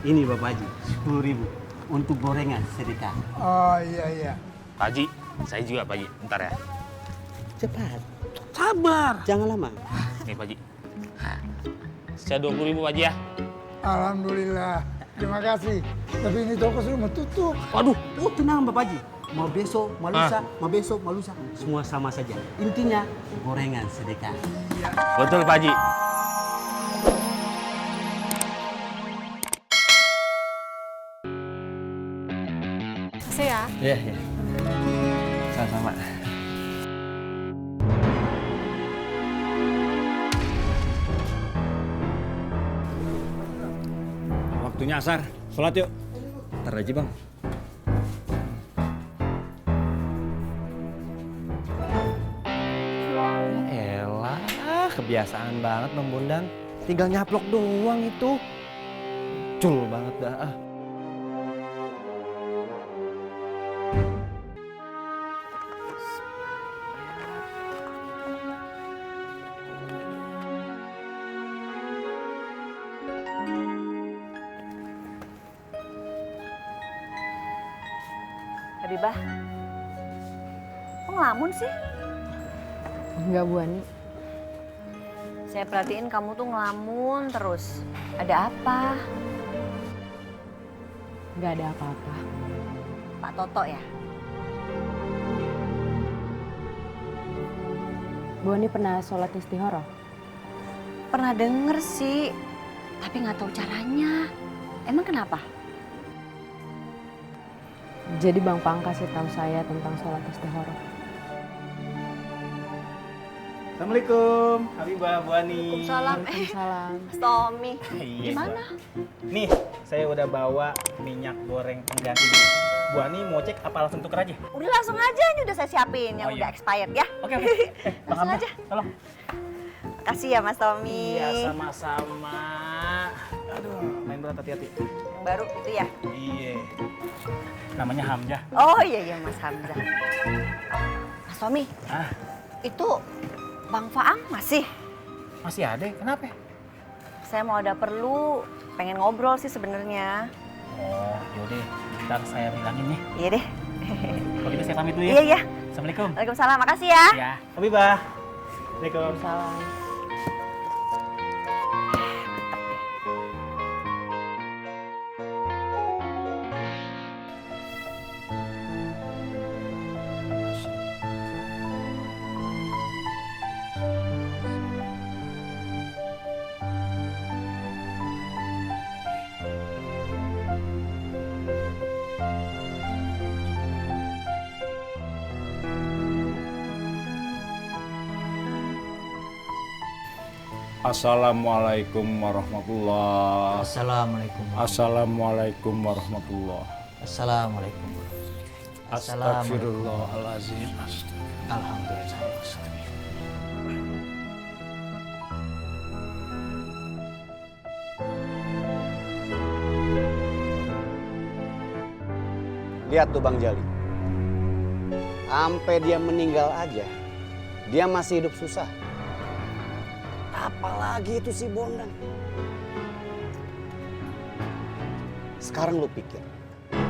Ini Bapak Haji, 10.000 untuk gorengan sedekah. Oh iya. Pak Haji, saya juga Pak Haji. Bentar ya. Cepat, Sabar. jangan lama. Nih Pak Haji. Saya 20.000 Pak Haji ya. Alhamdulillah. Terima kasih. Tapi ini toko sudah mau tutup. Waduh. Oh tenang Bapak Haji, mau besok, mau lusa, mau besok, mau lusa, semua sama saja. Intinya gorengan sedekah. Betul Pak Haji. Makasih ya. Iya. Sama-sama. Waktunya asar, sholat yuk. Ntar aja bang. Elah, kebiasaan banget Bang Bondan. Tinggal nyaplok doang itu. Cul banget dah. Habibah, kok ngelamun sih? Enggak, Bu Ani. Saya perhatiin kamu tuh ngelamun terus. Ada apa? Enggak ada apa-apa. Pak Toto ya? Bu Ani pernah sholat istihoroh? Pernah denger sih, tapi nggak tahu caranya. Emang kenapa? Jadi Bang Pang kasih tahu saya tentang sholat istihoroh. Assalamualaikum, Habibah, Bu Ani. Waalaikumsalam. Waalaikumsalam. Mas Tommy. Iya, Gimana? Nih, saya udah bawa minyak goreng pengganti. Bu Ani mau cek apa langsung tuker aja? Udah langsung aja, ini udah saya siapin yang Oh, iya. udah expired ya. Oke. Langsung aja. Tolong. Makasih ya Mas Tommy. Iya, sama-sama. Aduh, main berat hati-hati. Yang baru itu ya? Iya. Namanya Hamzah. Oh iya Mas Hamzah. Mas Tommy, Ah, itu Bang Faang masih? masih ada? Kenapa? Saya mau ada perlu, pengen ngobrol sih sebenarnya. Oh, yaudah. Ntar saya bilangin nih. Iya deh. Kalau gitu saya pamit dulu ya. Iya, iya. Assalamualaikum. Waalaikumsalam, makasih ya. Ya, Habibah. Assalamualaikum. Salam. Assalamualaikum warahmatullah. Assalamualaikum. Assalamualaikum warahmatullah. Assalamualaikum. Astagfirullahaladzim. Alhamdulillah. Lihat tuh Bang Jali. Sampai dia meninggal aja, dia masih hidup susah. Apalagi itu si Bondan. Sekarang lu pikir,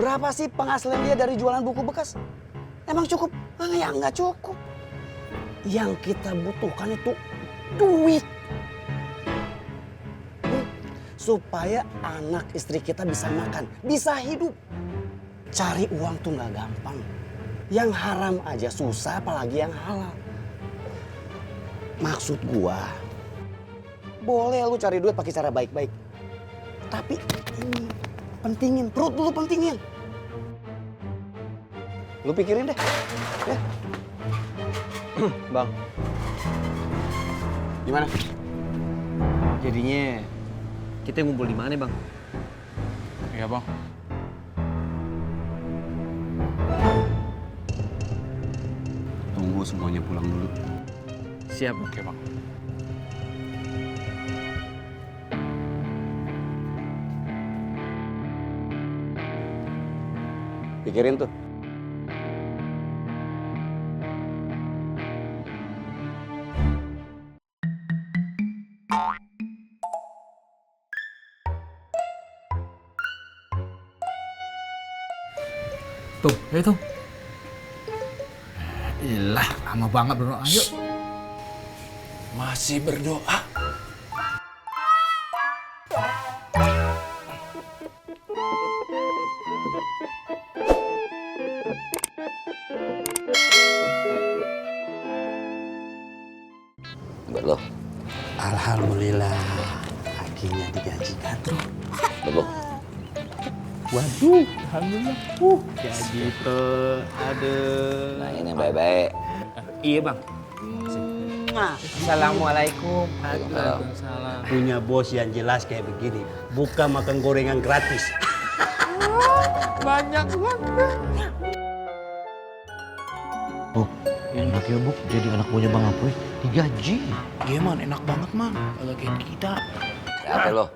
berapa sih penghasilan dia dari jualan buku bekas? Emang cukup? Ya nggak cukup. Yang kita butuhkan itu duit. Supaya anak istri kita bisa makan, bisa hidup. Cari uang tuh nggak gampang. Yang haram aja susah, apalagi yang halal. Maksud gua, boleh lu cari duit pakai cara baik-baik. Tapi ini, pentingin, perut dulu pentingin. Lu pikirin deh, ya. Bang, gimana? Jadinya kita ngumpul di mana bang? Iya bang. Tunggu semuanya pulang dulu. Siap. Oke bang. Pikirin tuh. Tuh, itu. Ilah, lama banget berdoa. Yuk. Masih berdoa. Belum. Alhamdulillah. Akhirnya digaji katro. Belum. Waduh, alhamdulillah. Gaji tuh. Aduh. Nah ini baik-baik. Iya bang. Assalamualaikum. Waalaikumsalam. Punya bos yang jelas kayak begini, bukan makan gorengan gratis. Enak ya Bu, jadi anak buahnya Bang Apoy digaji. Iya man, enak banget man. Kalau kayak kita. Siapa lo?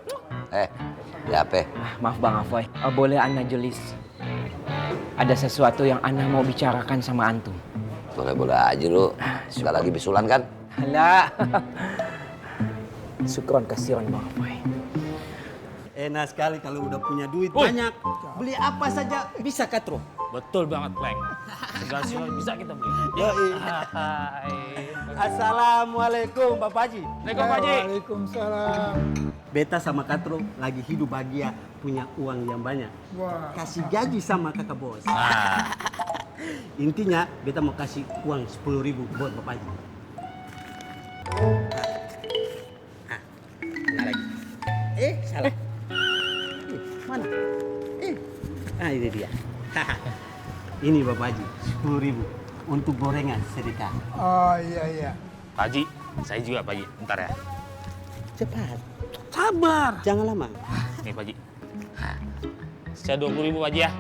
Siapa? Maaf Bang Afoy, boleh Ana jelis? Ada sesuatu yang Ana mau bicarakan sama antum. Boleh-boleh aja lu. Sudah lagi bisulan kan? Alah. Syukron kasihan Bang Afoy. Enak sekali kalau udah punya duit banyak. Beli apa saja bisa katro. Betul banget, Pleng. Segala sesuatu bisa kita beli. Yoi. Assalamualaikum Bapak Haji. Assalamualaikum, Pak Haji. Waalaikumsalam. Beta sama Katro lagi hidup bahagia, punya uang yang banyak. Wah. Kasih gaji sama kakak bos. Nah, Intinya beta mau kasih uang 10.000 buat Bapak Haji. Nah lagi. Salah. Mana? Ini dia. Ini Bapak Haji, 10.000 untuk gorengan sedekah. Oh iya. Pak Haji, saya juga Pak Haji. Bentar ya. Cepat. Sabar. Jangan lama. Nih Pak Haji. Saya 20.000 Pak Haji ya.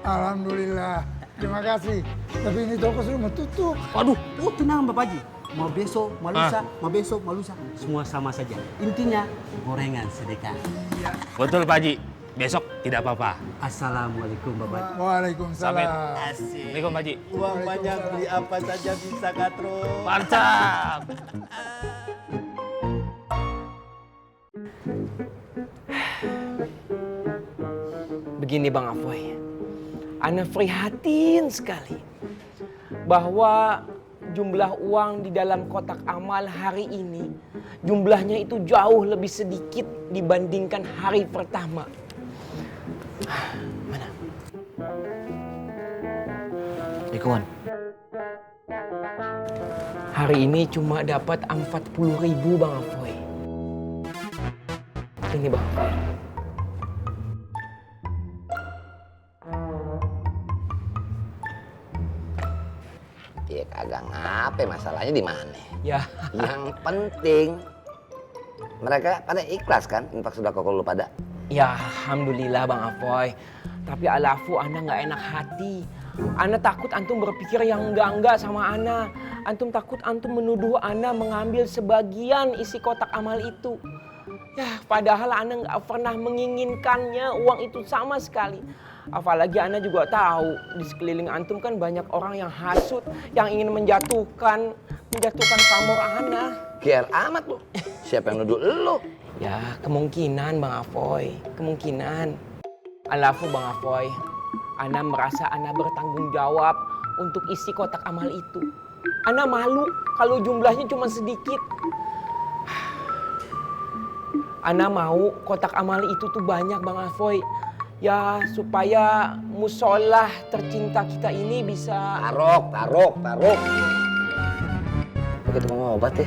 Alhamdulillah. Terima kasih. Tapi ini toko sudah mau tutup. Waduh, tenang Bapak Haji. Mau besok, mau lusa, mau besok, mau lusa. Semua sama saja. Intinya gorengan sedekah. Betul Pak Haji. Besok tidak apa-apa. Assalamualaikum Bapak Haji. Waalaikumsalam. Assalamualaikum Pak Haji. Uang banyak beli apa saja bisa Katro. Mantap. Begini Bang Afoy, Ana prihatin sekali bahwa jumlah uang di dalam kotak amal hari ini jumlahnya itu jauh lebih sedikit dibandingkan hari pertama. Mana? Ikuan. Hari ini cuma dapat 40.000 Bang Afoy. Ini Bang Afoy. Ya kagak ngape, masalahnya di mana? Ya, Yang penting mereka pada ikhlas kan infak sedekah kalau lu pada. ya alhamdulillah Bang Afoy. Tapi alafu Ana nggak enak hati. Ana takut antum berpikir yang enggak sama Ana. Antum takut antum menuduh Ana mengambil sebagian isi kotak amal itu. Ya, padahal Ana nggak pernah menginginkannya uang itu sama sekali. Apalagi Ana juga tahu di sekeliling antum kan banyak orang yang hasut, yang ingin menjatuhkan pamor Ana. Kiar amat lu. Siapa yang nuduh lu? Ya, kemungkinan Bang Afoy, kemungkinan. Alafu Bang Afoy, Ana merasa Ana bertanggung jawab untuk isi kotak amal itu. Ana malu kalau jumlahnya cuma sedikit. Ana mau kotak amal itu tuh banyak Bang Afoy. Ya, supaya musolah tercinta kita ini bisa... Taruk. Begitu mau obat ya.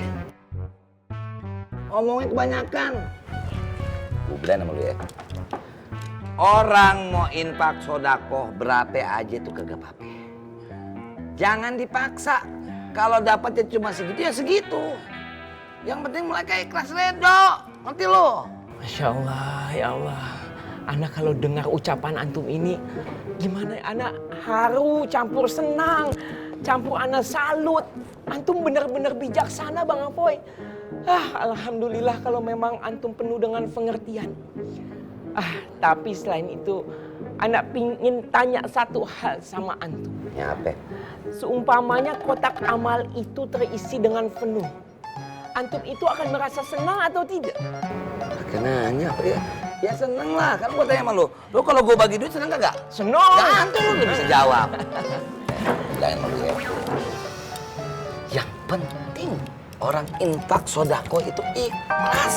Ngomongin kebanyakan. Gue bilang sama lu ya. Orang mau infak sodakoh berapa aja tuh kagak apa-apa. Jangan dipaksa. Kalau dapatnya cuma segitu ya segitu. Yang penting mereka ikhlas redo. Ngerti lo? Masya Allah, ya Allah. Ana kalau dengar ucapan antum ini, gimana Ana haru, campur senang, campur Ana salut. Antum benar-benar bijaksana Bang Apoy. Alhamdulillah kalau memang antum penuh dengan pengertian. Tapi selain itu, Ana pingin tanya satu hal sama antum. Ya apa? Seumpamanya kotak amal itu terisi dengan penuh, antum itu akan merasa senang atau tidak? Pakai nanya apa ya? Ya seneng lah, kan gue tanya sama lu. Lu kalau gue bagi duit seneng kagak? Seneng. Jangan tuh lu udah bisa jawab. Lain sama gue. Yang penting orang infak sodako itu ikhlas.